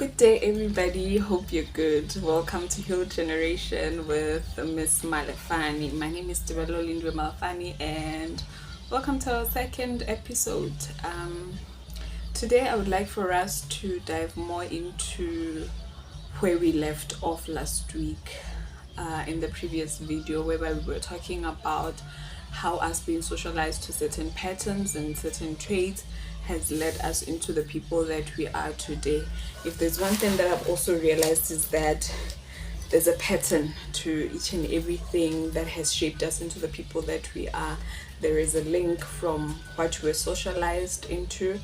Good day, everybody. Hope you're good. Welcome to Heal Generation with Miss Malefani. My name is Tebelo Lindwe Malefani, and welcome to our second episode. Today, I would like for us to dive more into where we left off last week in the previous video, whereby we were talking about how us being socialized to certain patterns and certain traits has led us into the people that we are today. If there's one thing that I've also realized is that there's a pattern to each and everything that has shaped us into the people that we are. There is a link from what you were socialized into,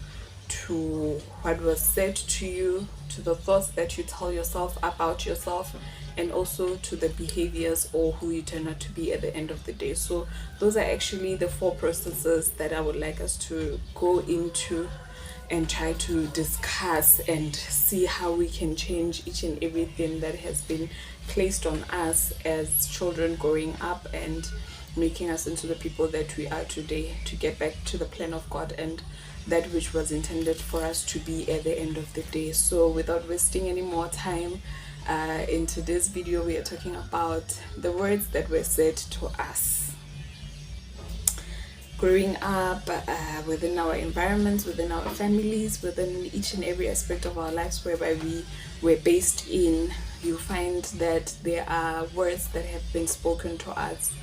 to what was said to you, to the thoughts that you tell yourself about yourself, and also to the behaviors or who you turn out to be at the end of the day. So those are actually the four processes that I would like us to go into and try to discuss and see how we can change each and everything that has been placed on us as children growing up and making us into the people that we are today, to get back to the plan of God and that which was intended for us to be at the end of the day. So without wasting any more time, in today's video we are talking about the words that were said to us growing up, within our environments, within our families, within each and every aspect of our lives whereby we were based in. You find that there are words that have been spoken to us,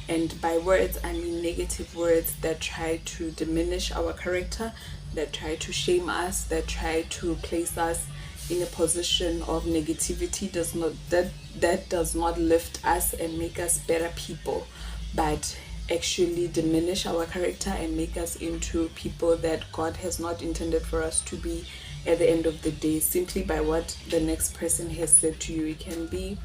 and by words I mean negative words that try to diminish our character, that try to shame us, that try to place us in a position of negativity. That does not lift us and make us better people, but actually diminish our character and make us into people that God has not intended for us to be at the end of the day, simply by what the next person has said to you. It can be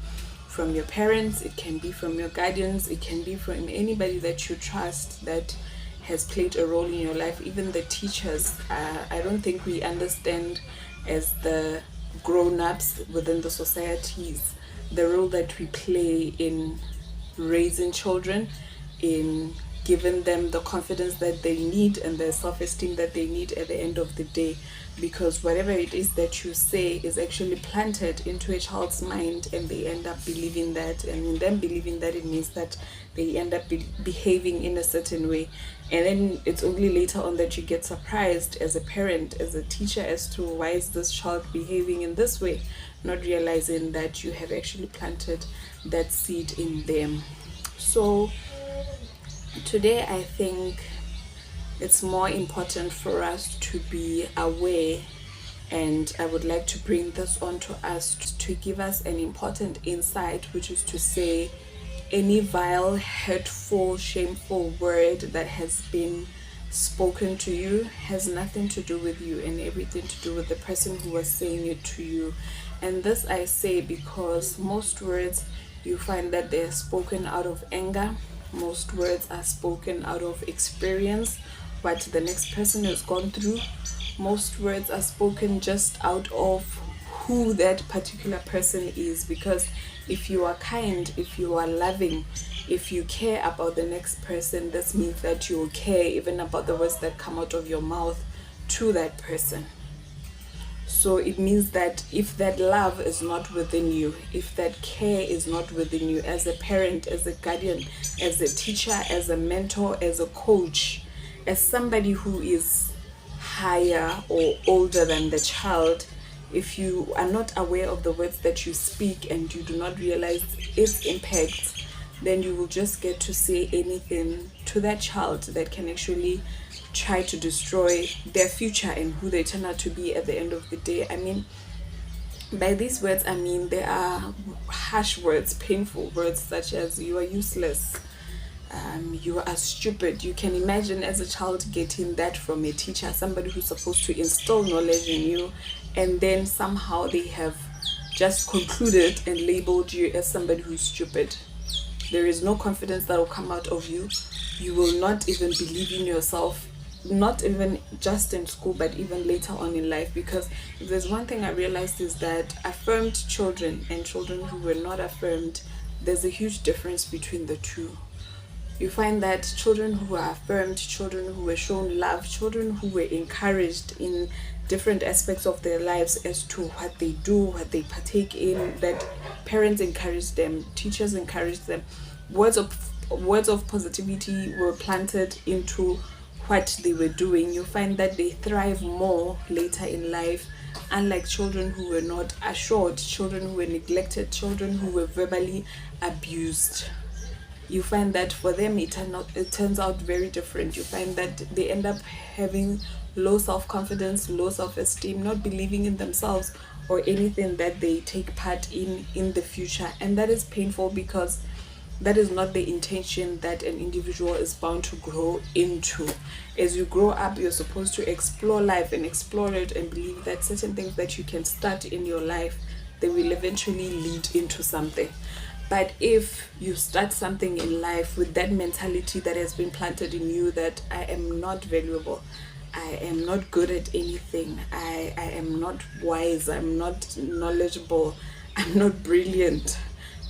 from your parents, it can be from your guardians, it can be from anybody that you trust that has played a role in your life, even the teachers. I don't think we understand as the grown-ups within the societies the role that we play in raising children, in giving them the confidence that they need and the self-esteem that they need at the end of the day, because whatever it is that you say is actually planted into a child's mind and they end up believing that, and in them believing that, it means that they end up behaving in a certain way. And then it's only later on that you get surprised as a parent, as a teacher, as to why is this child behaving in this way, not realizing that you have actually planted that seed in them. So today I think it's more important for us to be aware, and I would like to bring this on to us to give us an important insight, which is to say any vile, hurtful, shameful word that has been spoken to you has nothing to do with you and everything to do with the person who was saying it to you. And this I say because most words you find that they're spoken out of anger. Most words are spoken out of experience, what the next person has gone through. Most words are spoken just out of who that particular person is, because if you are kind, if you are loving, if you care about the next person, this means that you will care even about the words that come out of your mouth to that person. So it means that if that love is not within you, if that care is not within you, as a parent, as a guardian, as a teacher, as a mentor, as a coach, as somebody who is higher or older than the child, if you are not aware of the words that you speak and you do not realize its impact, then you will just get to say anything to that child that can actually try to destroy their future and who they turn out to be at the end of the day. I mean, by these words, I mean there are harsh words, painful words such as you are useless, you are stupid. You can imagine as a child getting that from a teacher, somebody who's supposed to instill knowledge in you, and then somehow they have just concluded and labeled you as somebody who's stupid. There is no confidence that will come out of you. You will not even believe in yourself, not even just in school, but even later on in life. Because if there's one thing I realized is that affirmed children and children who were not affirmed, there's a huge difference between the two. You find that children who were affirmed, children who were shown love, children who were encouraged in different aspects of their lives as to what they do, what they partake in, that parents encourage them, teachers encourage them. Words of positivity were planted into what they were doing. You find that they thrive more later in life, unlike children who were not assured, children who were neglected, children who were verbally abused. You find that for them it turns out very different. You find that they end up having low self-confidence, low self-esteem, not believing in themselves or anything that they take part in the future. And that is painful, because that is not the intention that an individual is bound to grow into. As you grow up, you're supposed to explore life and explore it, and believe that certain things that you can start in your life, they will eventually lead into something. But if you start something in life with that mentality that has been planted in you, that I am not valuable, I am not good at anything, I am not wise, I'm not knowledgeable, I'm not brilliant,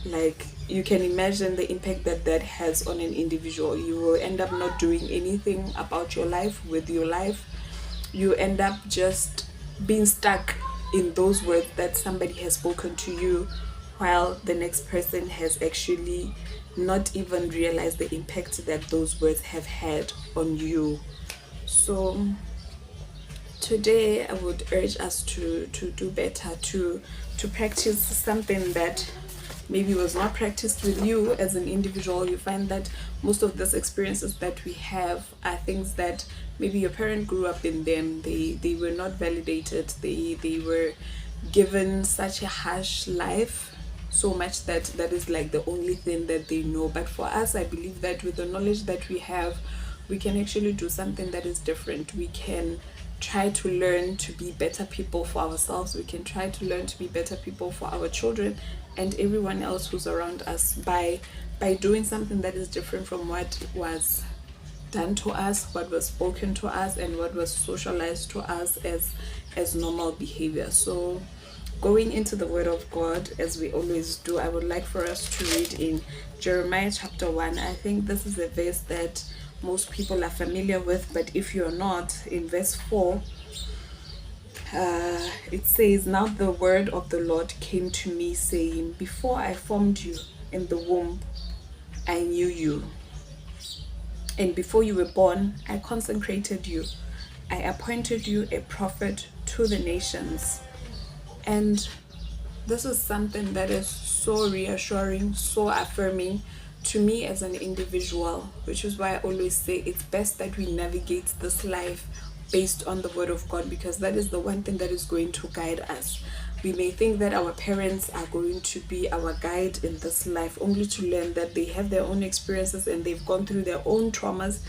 like, you can imagine the impact that that has on an individual. You will end up not doing anything about your life, with your life. You end up just being stuck in those words that somebody has spoken to you, while the next person has actually not even realized the impact that those words have had on you. So today I would urge us to do better, to practice something that maybe was not practiced with you as an individual. You find that most of these experiences that we have are things that maybe your parent grew up in them. They were not validated. They were given such a harsh life, so much that that is like the only thing that they know. But for us, I believe that with the knowledge that we have, we can actually do something that is different. We can try to learn to be better people for ourselves. We can try to learn to be better people for our children and everyone else who's around us, by doing something that is different from what was done to us, what was spoken to us, and what was socialized to us as normal behavior. So going into the word of God, as we always do, I would like for us to read in Jeremiah chapter 1. I think this is a verse that most people are familiar with, but if you're not, in verse 4, it says, "Now the word of the Lord came to me, saying, Before I formed you in the womb, I knew you. And before you were born, I consecrated you. I appointed you a prophet to the nations." And this is something that is so reassuring, so affirming to me as an individual, which is why I always say it's best that we navigate this life based on the word of God, because that is the one thing that is going to guide us. We may think that our parents are going to be our guide in this life, only to learn that they have their own experiences and they've gone through their own traumas,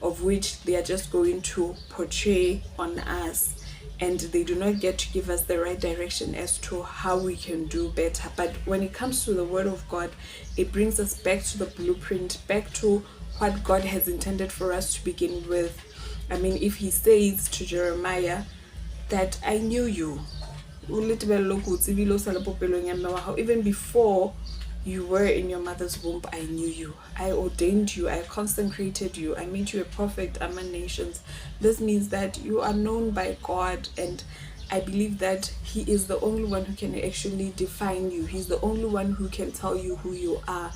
of which they are just going to portray on us, and they do not get to give us the right direction as to how we can do better. But when it comes to the word of God, it brings us back to the blueprint, back to what God has intended for us to begin with. I mean, if he says to Jeremiah that I knew you, even before you were in your mother's womb, I knew you. I ordained you. I consecrated you. I made you a prophet among nations. This means that you are known by God, and I believe that he is the only one who can actually define you. He's the only one who can tell you who you are,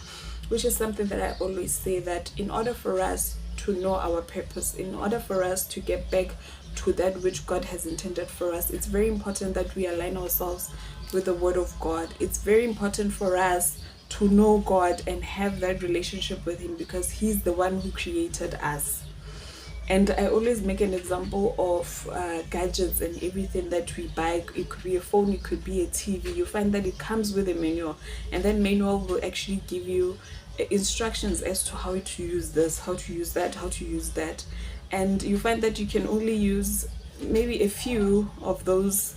which is something that I always say, that in order for us to know our purpose, in order for us to get back to that which God has intended for us, it's very important that we align ourselves with the word of God. It's very important for us to know God and have that relationship with him, because he's the one who created us. And I always make an example of gadgets and everything that we buy. It could be a phone, it could be a TV. You find that it comes with a manual, and that manual will actually give you instructions as to how to use this, how to use that, how to use that. And you find that you can only use maybe a few of those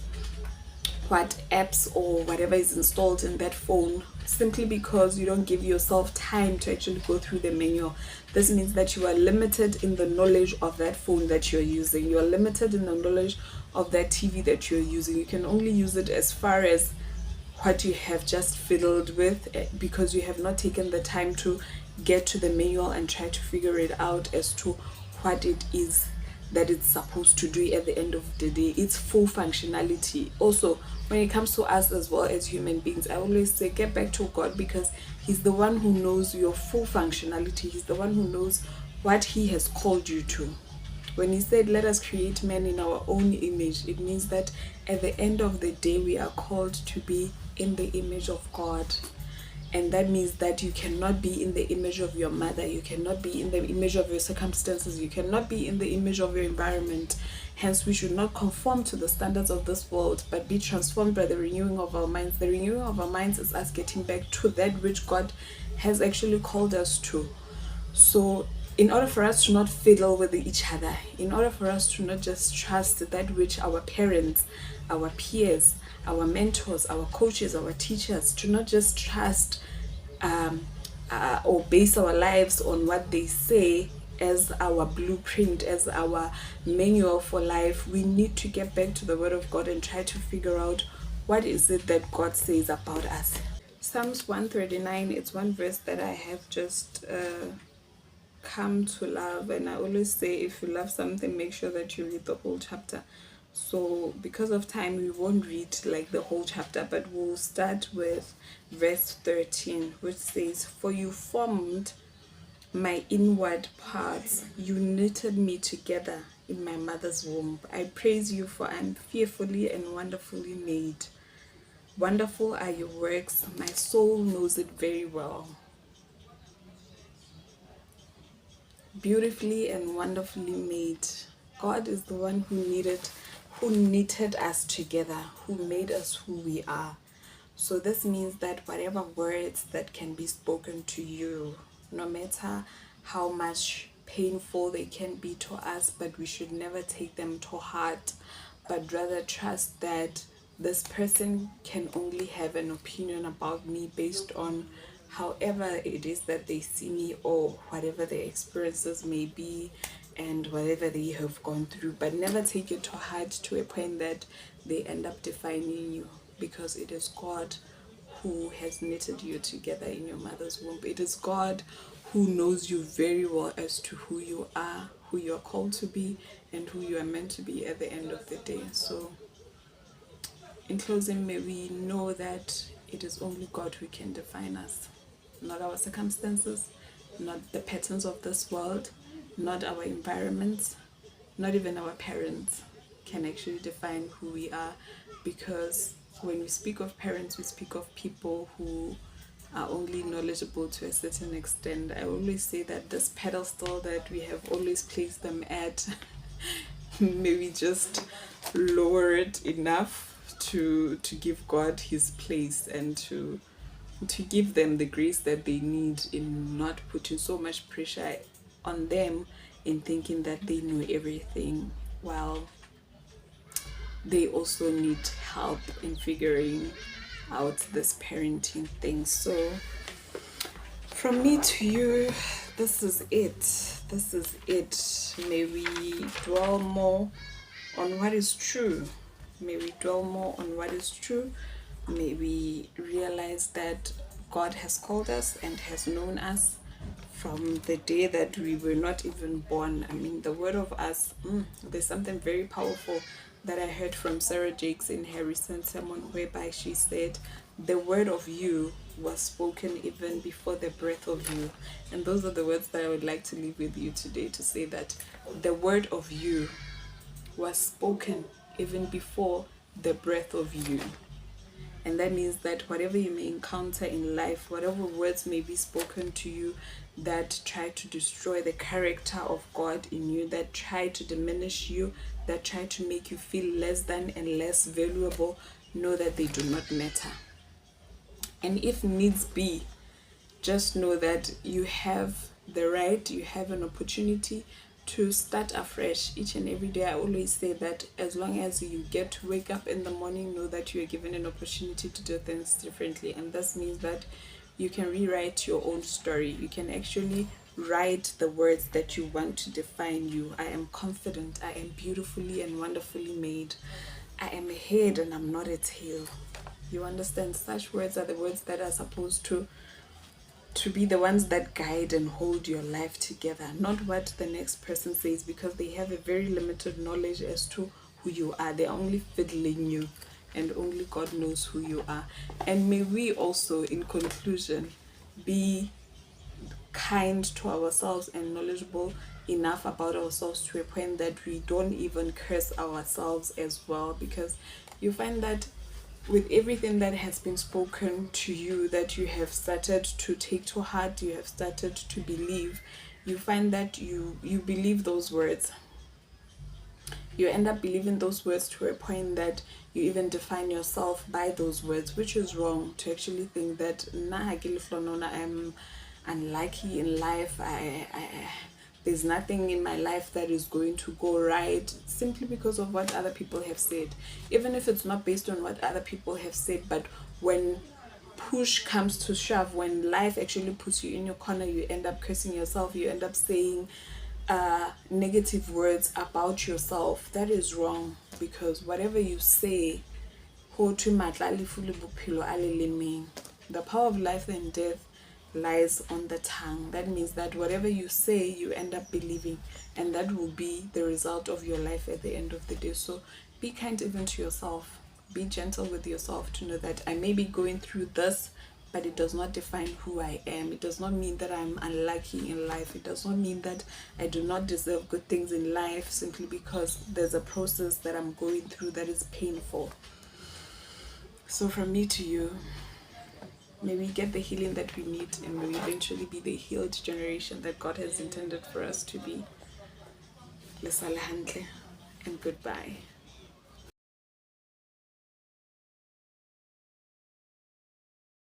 apps or whatever is installed in that phone, simply because you don't give yourself time to actually go through the manual. This means that you are limited in the knowledge of that phone that you're using. You are limited in the knowledge of that TV that you're using. You can only use it as far as what you have just fiddled with, because you have not taken the time to get to the manual and try to figure it out as to what it is that it's supposed to do at the end of the day. It's full functionality. Also, when it comes to us as well as human beings, I always say get back to God, because He's the one who knows your full functionality. He's the one who knows what He has called you to. When He said, let us create man in our own image, it means that at the end of the day, we are called to be in the image of God. And that means that you cannot be in the image of your mother, you cannot be in the image of your circumstances, you cannot be in the image of your environment. Hence, we should not conform to the standards of this world, but be transformed by the renewing of our minds. The renewing of our minds is us getting back to that which God has actually called us to. So, in order for us to not fiddle with each other, in order for us to not just trust that which our parents, our peers, our mentors, our coaches, our teachers, to not just trust or base our lives on what they say as our blueprint, as our manual for life, we need to get back to the Word of God and try to figure out what is it that God says about us. Psalms 139, it's one verse that I have just come to love, and I always say if you love something, make sure that you read the whole chapter. So because of time, we won't read like the whole chapter, but we'll start with verse 13, which says, for you formed my inward parts, you knitted me together in my mother's womb. I praise you, for I am fearfully and wonderfully made. Wonderful are your works, my soul knows it very well. Beautifully and wonderfully made. God is the one who knitted us together, who made us who we are. So this means that whatever words that can be spoken to you, no matter how much painful they can be to us, but we should never take them to heart, but rather trust that this person can only have an opinion about me based on however it is that they see me, or whatever their experiences may be and whatever they have gone through, but never take it to heart to a point that they end up defining you, because it is God who has knitted you together in your mother's womb. It is God who knows you very well as to who you are, who you are called to be, and who you are meant to be at the end of the day. So in closing, may we know that it is only God who can define us, not our circumstances, not the patterns of this world, not our environments, not even our parents can actually define who we are, because when we speak of parents, we speak of people who are only knowledgeable to a certain extent. I always say that this pedestal that we have always placed them at, maybe just lower it enough to give God His place, and to give them the grace that they need, in not putting so much pressure on them in thinking that they know everything, while they also need help in figuring out this parenting thing. So from me to you, this is it. This is it. May we dwell more on what is true. May we dwell more on what is true. May we realize that God has called us and has known us from the day that we were not even born. I mean, the word of us, there's something very powerful that I heard from Sarah Jakes in her recent sermon, whereby she said, the word of you was spoken even before the breath of you. And those are the words that I would like to leave with you today, to say that the word of you was spoken even before the breath of you. And that means that whatever you may encounter in life, whatever words may be spoken to you that try to destroy the character of God in you, that try to diminish you, that try to make you feel less than and less valuable, know that they do not matter. And if needs be, just know that you have the right, you have an opportunity to start afresh each and every day. I always say that as long as you get to wake up in the morning, know that you are given an opportunity to do things differently. And this means that you can rewrite your own story. You can actually write the words that you want to define you. I am confident. I am beautifully and wonderfully made. I am a head and I'm not a tail. You understand? Such words are the words that are supposed to to be the ones that guide and hold your life together, not what the next person says, because they have a very limited knowledge as to who you are. They're only fiddling you, and only God knows who you are. And may we also, in conclusion, be kind to ourselves and knowledgeable enough about ourselves to a point that we don't even curse ourselves as well, because you find that with everything that has been spoken to you, that you have started to take to heart, you have started to believe, you find that you believe those words. You end up believing those words to a point that you even define yourself by those words, which is wrong. To actually think that I'm unlucky in life, there's nothing in my life that is going to go right, simply because of what other people have said, even if it's not based on what other people have said. But when push comes to shove, when life actually puts you in your corner, you end up cursing yourself, you end up saying negative words about yourself. That is wrong, because whatever you say, the power of life and death lies on the tongue. That means that whatever you say, you end up believing, and that will be the result of your life at the end of the day. So be kind even to yourself, be gentle with yourself, to know that I may be going through this, but it does not define who I am. It does not mean that I'm unlucky in life. It does not mean that I do not deserve good things in life simply because there's a process that I'm going through that is painful. So from me to you, may we get the healing that we need, and may we eventually be the healed generation that God has intended for us to be. Lesale hantle, and goodbye.